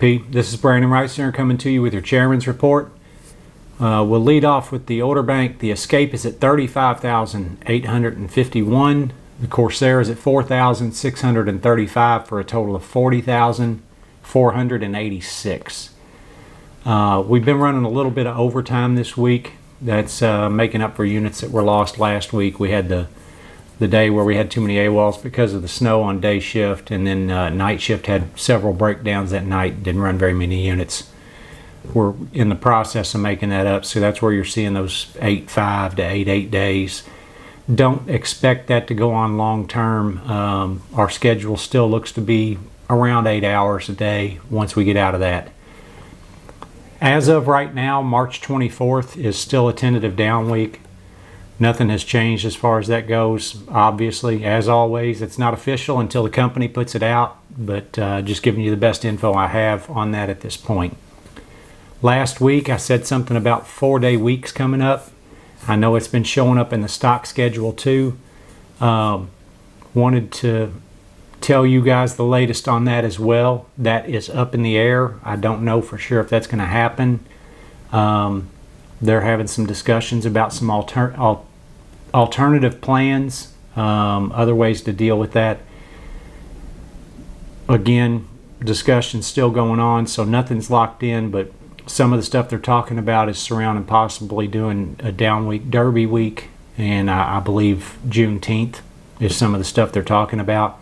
Pete, this is Brandon Reitzer coming to you with your chairman's report. We'll lead off with the order bank. The Escape is at 35,851. The Corsair is at 4,635 for a total of 40,486. We've been running a little bit of overtime this week. That's making up for units that were lost last week. We had the day where we had too many AWOLs because of the snow on day shift, and then night shift had several breakdowns that night, didn't run very many units. We're in the process of making that up, so that's where you're seeing those 8.5 to 8.8 days. Don't expect that to go on long term. Our schedule still looks to be around 8 hours a day once we get out of that. As of right now, March 24th is still a tentative down week. Nothing has changed as far as that goes. Obviously, as always, it's not official until the company puts it out, but just giving you the best info I have on that at this point. Last week, I said something about 4-day weeks coming up. I know it's been showing up in the stock schedule too. Wanted to tell you guys the latest on that as well. That is up in the air. I don't know for sure if that's going to happen. They're having some discussions about some alternative plans, other ways to deal with that. Again, discussion's still going on, so nothing's locked in, but some of the stuff they're talking about is surrounding possibly doing a down week, Derby week, and I believe Juneteenth is some of the stuff they're talking about.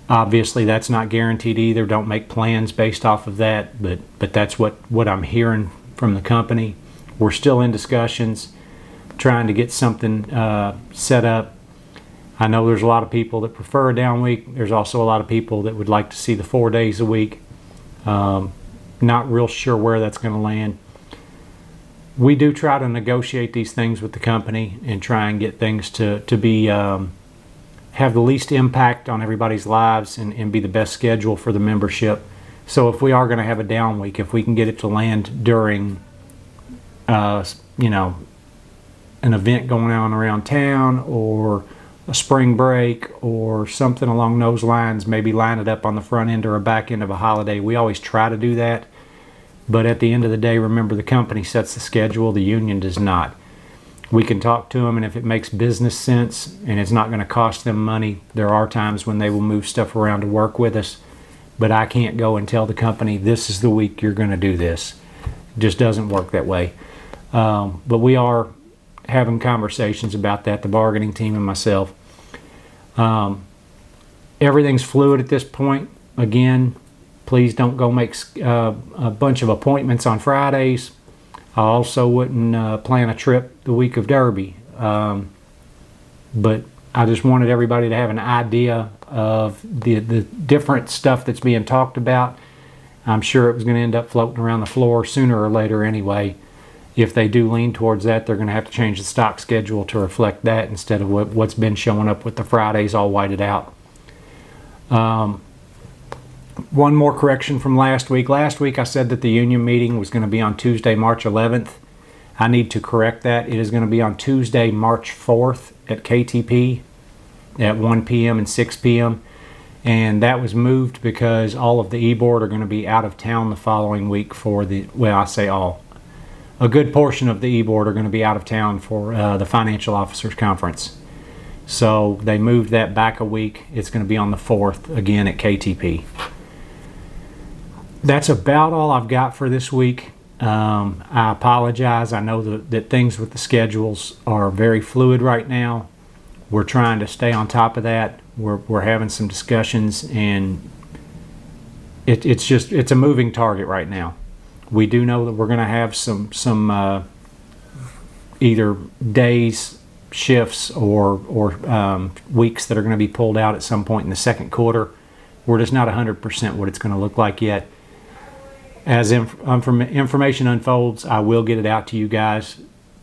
Obviously, that's not guaranteed either. Don't make plans based off of that, but that's what I'm hearing from the company. We're still in discussions, trying to get something set up. I know there's a lot of people that prefer a down week. There's also a lot of people that would like to see the 4 days a week. Not real sure where that's going to land. We do try to negotiate these things with the company and try and get things to be have the least impact on everybody's lives and be the best schedule for the membership. So if we are going to have a down week, if we can get it to land during an event going on around town or a spring break or something along those lines, maybe line it up on the front end or a back end of a holiday. We always try to do that, but at the end of the day, remember, the company sets the schedule, the union does not. We can talk to them, and if it makes business sense and it's not going to cost them money, there are times when they will move stuff around to work with us, but I can't go and tell the company, this is the week you're going to do this. It just doesn't work that way. But we are having conversations about that, the bargaining team and myself. Everything's fluid at this point. Again, please don't go make a bunch of appointments on Fridays. I also wouldn't plan a trip the week of Derby. But I just wanted everybody to have an idea of the different stuff that's being talked about. I'm sure it was going to end up floating around the floor sooner or later anyway. If they do lean towards that, they're going to have to change the stock schedule to reflect that instead of what's been showing up with the Fridays all whited out. One more correction from last week. Last week I said that the union meeting was going to be on Tuesday, March 11th. I need to correct that. It is going to be on Tuesday, March 4th at KTP at 1 p.m. and 6 p.m. And that was moved because all of the E-Board are going to be out of town the following week for a good portion of the E-Board are going to be out of town for the Financial Officers Conference. So they moved that back a week. It's going to be on the 4th, again at KTP. That's about all I've got for this week. I apologize. I know that things with the schedules are very fluid right now. We're trying to stay on top of that. We're having some discussions, and it's a moving target right now. We do know that we're going to have some either days, shifts, or weeks that are going to be pulled out at some point in the second quarter. We're just not 100% what it's going to look like yet. As information unfolds, I will get it out to you guys,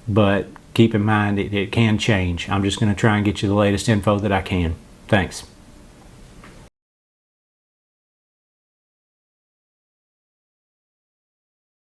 but keep in mind it can change. I'm just going to try and get you the latest info that I can. Thanks.